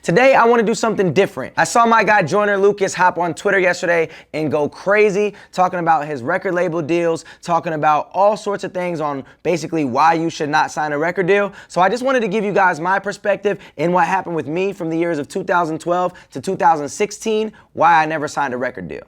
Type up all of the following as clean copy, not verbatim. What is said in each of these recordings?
Today, I want to do something different. I saw my guy Joyner Lucas hop on Twitter yesterday and go crazy talking about his record label deals, talking about all sorts of things on basically why you should not sign a record deal. So I just wanted to give you guys my perspective in what happened with me from the years of 2012 to 2016, why I never signed a record deal.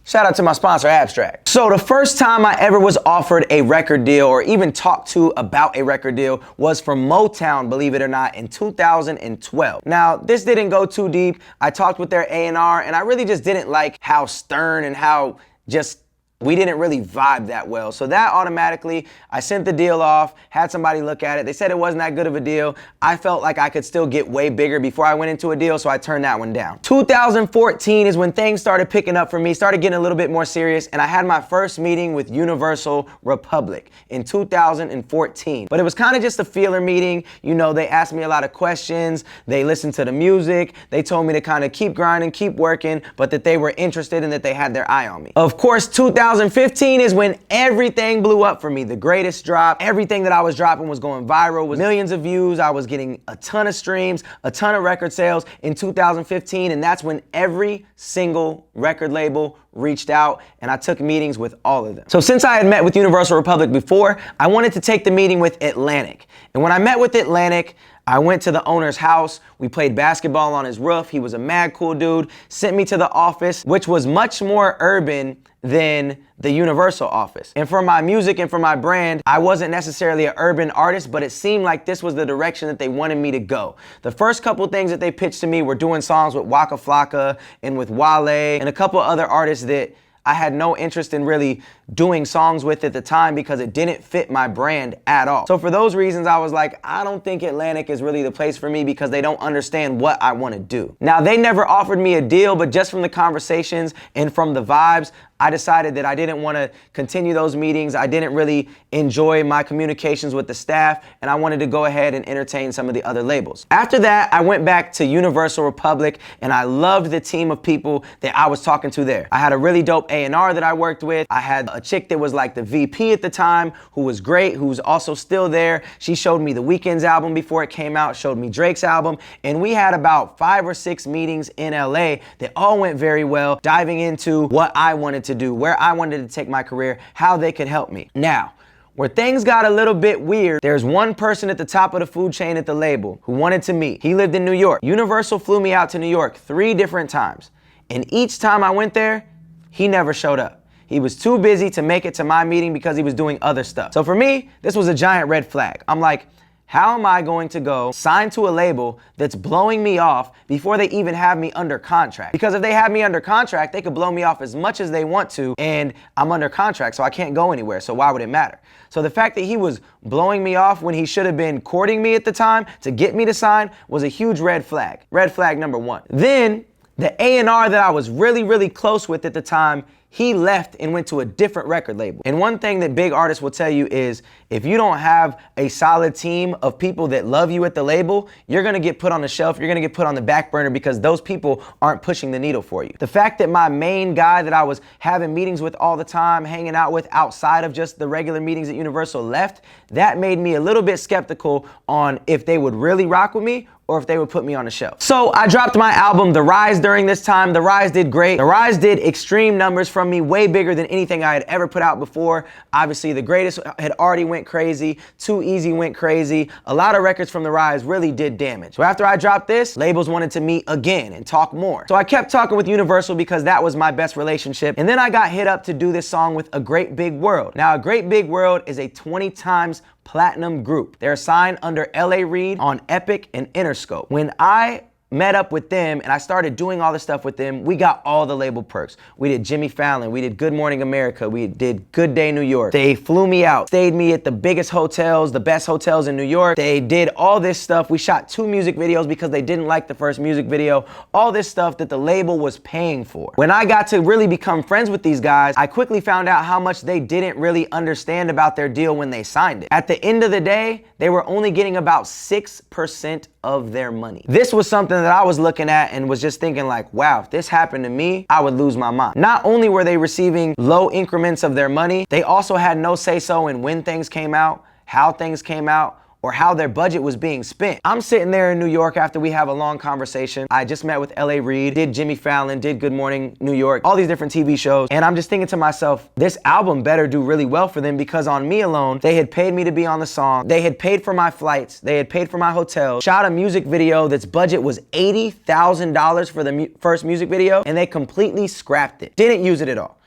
Shout out to my sponsor, Abstract. So the first time I ever was offered a record deal or even talked to about a record deal was from Motown, believe it or not, in 2012. Now, this didn't go too deep. I talked with their A&R and I really just didn't like how stern and how just we didn't really vibe that well. So that automatically, I sent the deal off, had somebody look at it. They said it wasn't that good of a deal. I felt like I could still get way bigger before I went into a deal, so I turned that one down. 2014 is when things started picking up for me, started getting a little bit more serious, and I had my first meeting with Universal Republic in 2014. But it was kind of just a feeler meeting. You know, they asked me a lot of questions. They listened to the music. They told me to kind of keep grinding, keep working, but that they were interested and that they had their eye on me. Of course, 2015 is when everything blew up for me. The greatest drop, everything that I was dropping was going viral, was millions of views. I was getting a ton of streams, a ton of record sales in 2015, and that's when every single record label reached out and I took meetings with all of them. So since I had met with Universal Republic before, I wanted to take the meeting with Atlantic. And when I met with Atlantic, I went to the owner's house. We played basketball on his roof. He was a mad cool dude. Sent me to the office, which was much more urban than the Universal office. And for my music and for my brand, I wasn't necessarily an urban artist, but it seemed like this was the direction that they wanted me to go. The first couple things that they pitched to me were doing songs with Waka Flocka and with Wale and a couple other artists that I had no interest in really doing songs with at the time because it didn't fit my brand at all. So for those reasons, I was like, I don't think Atlantic is really the place for me because they don't understand what I want to do. Now, they never offered me a deal, but just from the conversations and from the vibes, I decided that I didn't want to continue those meetings. I didn't really enjoy my communications with the staff, and I wanted to go ahead and entertain some of the other labels. After that, I went back to Universal Republic, and I loved the team of people that I was talking to there. I had a really dope A&R that I worked with. I had a chick that was like the VP at the time, who was great, who's also still there. She showed me the Weeknd's album before it came out, showed me Drake's album, and we had about 5 or 6 meetings in LA that all went very well, diving into what I wanted to do, where I wanted to take my career, how they could help me. Now, where things got a little bit weird, there's one person at the top of the food chain at the label who wanted to meet. He lived in New York. Universal flew me out to New York 3 different times. And each time I went there, he never showed up. He was too busy to make it to my meeting because he was doing other stuff. So for me, this was a giant red flag. I'm like, how am I going to go sign to a label that's blowing me off before they even have me under contract? Because if they have me under contract, they could blow me off as much as they want to, and I'm under contract, so I can't go anywhere, so why would it matter? So the fact that he was blowing me off when he should have been courting me at the time to get me to sign was a huge red flag. Red flag number 1. Then the A&R that I was really, really close with at the time, he left and went to a different record label. And one thing that big artists will tell you is if you don't have a solid team of people that love you at the label, you're gonna get put on the shelf, you're gonna get put on the back burner because those people aren't pushing the needle for you. The fact that my main guy that I was having meetings with all the time, hanging out with outside of just the regular meetings at Universal left, that made me a little bit skeptical on if they would really rock with me or if they would put me on the shelf. So I dropped my album, The Rise, during this time. The Rise did great. The Rise did extreme numbers from me, way bigger than anything I had ever put out before. Obviously, The Greatest had already went crazy. Too Easy went crazy. A lot of records from The Rise really did damage. So after I dropped this, labels wanted to meet again and talk more. So I kept talking with Universal because that was my best relationship. And then I got hit up to do this song with A Great Big World. Now, A Great Big World is a 20 times platinum group. They're signed under L.A. Reid on Epic and Interscope. When I met up with them and I started doing all this stuff with them, we got all the label perks. We did Jimmy Fallon, we did Good Morning America, we did Good Day New York. They flew me out, stayed me at the biggest hotels, the best hotels in New York. They did all this stuff. We shot 2 music videos because they didn't like the first music video. All this stuff that the label was paying for. When I got to really become friends with these guys, I quickly found out how much they didn't really understand about their deal when they signed it. At the end of the day, they were only getting about 6% of their money. This was something that I was looking at and was just thinking like, wow, if this happened to me, I would lose my mind. Not only were they receiving low increments of their money, they also had no say-so in when things came out, how things came out, or how their budget was being spent. I'm sitting there in New York after we have a long conversation. I just met with L.A. Reid, did Jimmy Fallon, did Good Morning New York, all these different TV shows. And I'm just thinking to myself, this album better do really well for them, because on me alone, they had paid me to be on the song. They had paid for my flights. They had paid for my hotel, shot a music video that's budget was $80,000 for the first music video, and they completely scrapped it. Didn't use it at all.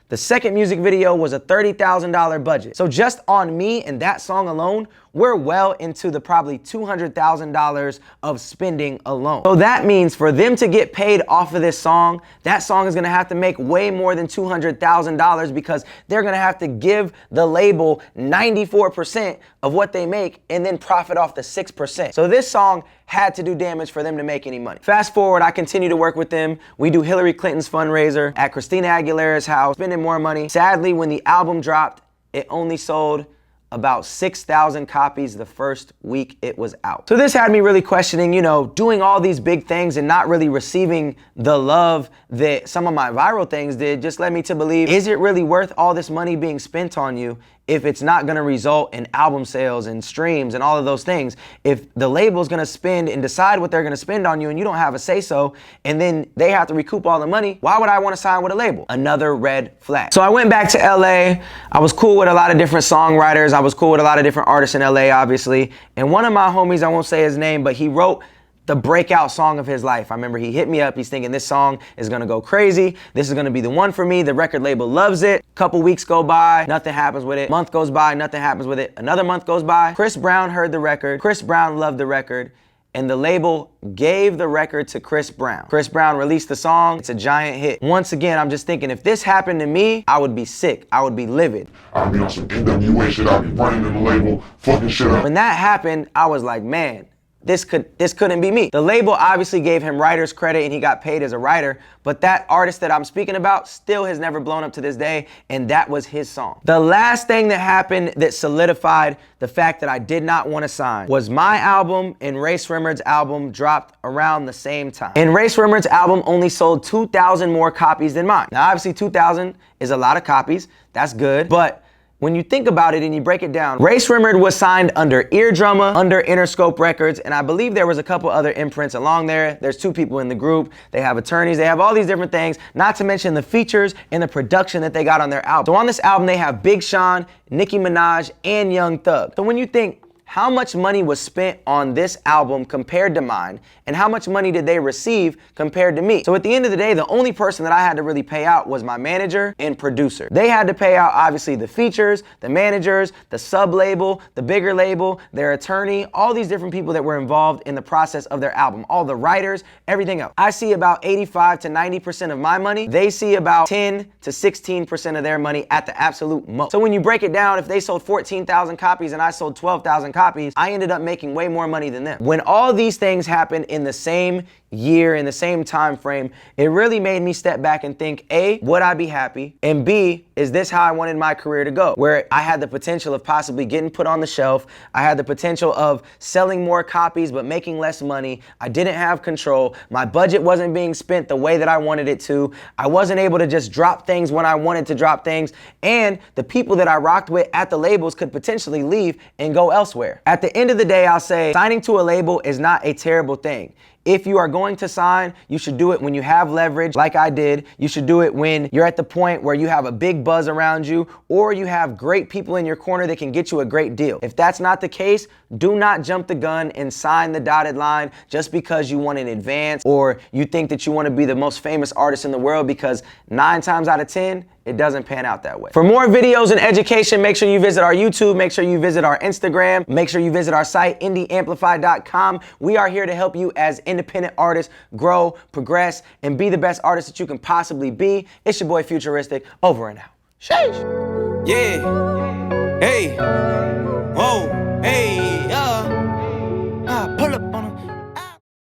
The second music video was a $30,000 budget. So just on me and that song alone, we're well into the probably $200,000 of spending alone. So that means for them to get paid off of this song, that song is gonna have to make way more than $200,000, because they're gonna have to give the label 94% of what they make and then profit off the 6%. So this song had to do damage for them to make any money. Fast forward, I continue to work with them. We do Hillary Clinton's fundraiser at Christina Aguilera's house, spending more money. Sadly, when the album dropped, it only sold about 6,000 copies the first week it was out. So this had me really questioning, doing all these big things and not really receiving the love that some of my viral things did just led me to believe, is it really worth all this money being spent on you if it's not gonna result in album sales and streams and all of those things? If the label's gonna spend and decide what they're gonna spend on you and you don't have a say-so, and then they have to recoup all the money, why would I wanna sign with a label? Another red flag. So I went back to LA. I was cool with a lot of different songwriters. I was cool with a lot of different artists in LA, obviously. And one of my homies, I won't say his name, but he wrote the breakout song of his life. I remember he hit me up. He's thinking this song is gonna go crazy. This is gonna be the one for me. The record label loves it. Couple weeks go by, nothing happens with it. Month goes by, nothing happens with it. Another month goes by. Chris Brown heard the record. Chris Brown loved the record, and the label gave the record to Chris Brown. Chris Brown released the song. It's a giant hit. Once again, I'm just thinking, if this happened to me, I would be sick. I would be livid. I'd be on some NWA shit. I'd be running to the label, fucking shit up. When that happened, I was like, man, this couldn't be me. The label obviously gave him writer's credit and he got paid as a writer, but that artist that I'm speaking about still has never blown up to this day, and that was his song. The last thing that happened that solidified the fact that I did not want to sign was my album and Ray Srimmerd's album dropped around the same time. And Ray Srimmerd's album only sold 2,000 more copies than mine. Now obviously 2,000 is a lot of copies, that's good, but when you think about it and you break it down, Ray Srimmerd was signed under Eardrummer, under Interscope Records, and I believe there was a couple other imprints along there. There's 2 people in the group. They have attorneys. They have all these different things, not to mention the features and the production that they got on their album. So on this album, they have Big Sean, Nicki Minaj, and Young Thug. So when you think, how much money was spent on this album compared to mine, and how much money did they receive compared to me? So at the end of the day, the only person that I had to really pay out was my manager and producer. They had to pay out obviously the features, the managers, the sub label, the bigger label, their attorney, all these different people that were involved in the process of their album, all the writers, everything else. I see about 85 to 90% of my money. They see about 10 to 16% of their money at the absolute most. So when you break it down, if they sold 14,000 copies and I sold 12,000 copies, I ended up making way more money than them. When all these things happen in the same year, in the same time frame, it really made me step back and think, A, would I be happy? And B, is this how I wanted my career to go? Where I had the potential of possibly getting put on the shelf. I had the potential of selling more copies but making less money. I didn't have control. My budget wasn't being spent the way that I wanted it to. I wasn't able to just drop things when I wanted to drop things. And the people that I rocked with at the labels could potentially leave and go elsewhere. At the end of the day, I'll say signing to a label is not a terrible thing. If you are going to sign, you should do it when you have leverage, like I did. You should do it when you're at the point where you have a big buzz around you, or you have great people in your corner that can get you a great deal. If that's not the case, do not jump the gun and sign the dotted line just because you want an advance, or you think that you want to be the most famous artist in the world, because 9 times out of 10, it doesn't pan out that way. For more videos and education, make sure you visit our YouTube, make sure you visit our Instagram, make sure you visit our site, IndieAmplify.com. We are here to help you as independent artists grow, progress, and be the best artist that you can possibly be. It's your boy Futuristic, over and out. Sheesh. Yeah. Hey.